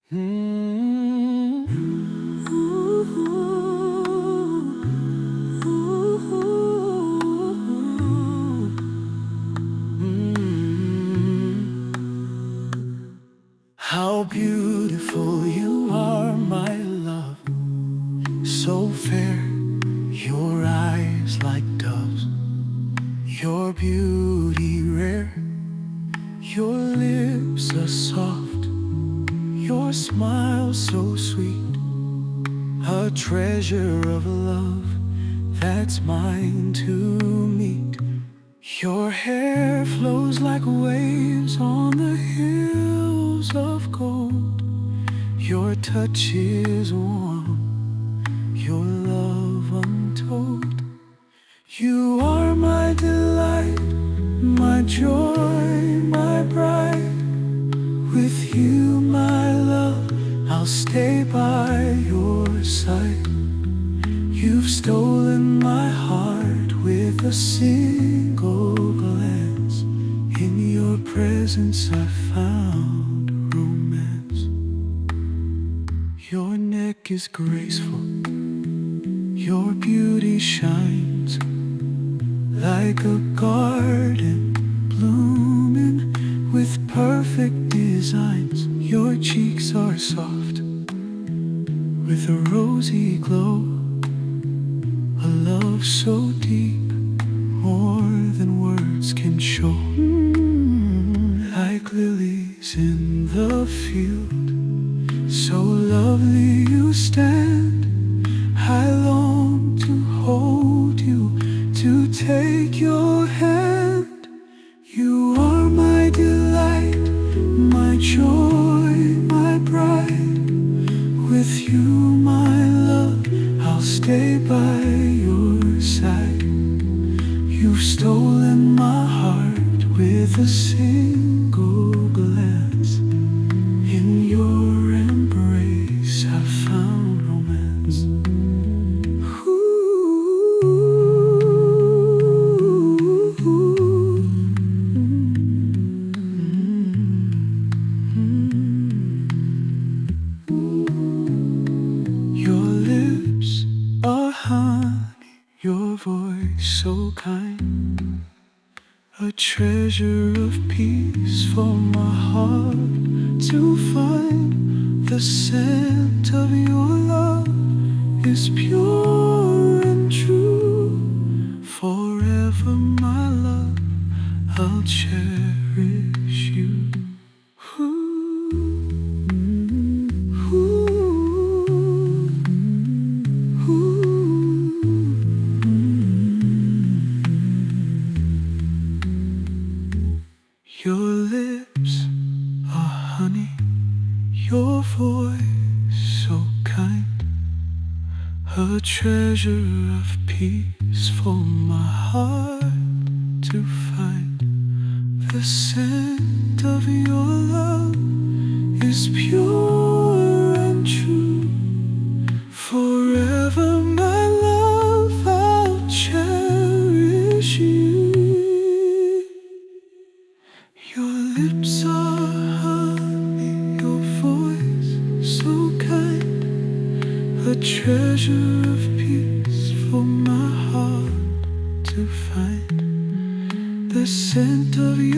Mm. How beautiful you are, my love, so fair, your eyes like doves, your beauty rare, your lips are soft, your smile so sweet, a treasure of love that's mine to meet. Your hair flows like waves on the hills of gold. Your touch is warm, your love untold. You are my delight, my joy, my bride. With you, my love, I'll stay by your side. You've stolen my heart with a single glance. In your presence I found romance. Your neck is graceful, your beauty shines like a garden blooming with perfect designs. Your cheeks are soft with a rosy glow, a love so deep, more than words can show. Like lilies in the field, so lovely you stand. I long to hold you, to take your hand. You are my delight, my joy, my bride. With you, my love, I'll stay by your side. You've stolen my heart with a single glance. In your embrace I found romance. Your lips are honey, your voice so kind, a treasure of peace for my heart to find. The scent of your love is pure and true. Forever, my love, I'll cherish you. Your lips are honey, your voice so kind, a treasure of peace for my heart to find. The scent of your love is pure and true. Forever, my love, I'll cherish you. Your lips are honey, your voice so kind, a treasure of peace for my heart to find. The scent of your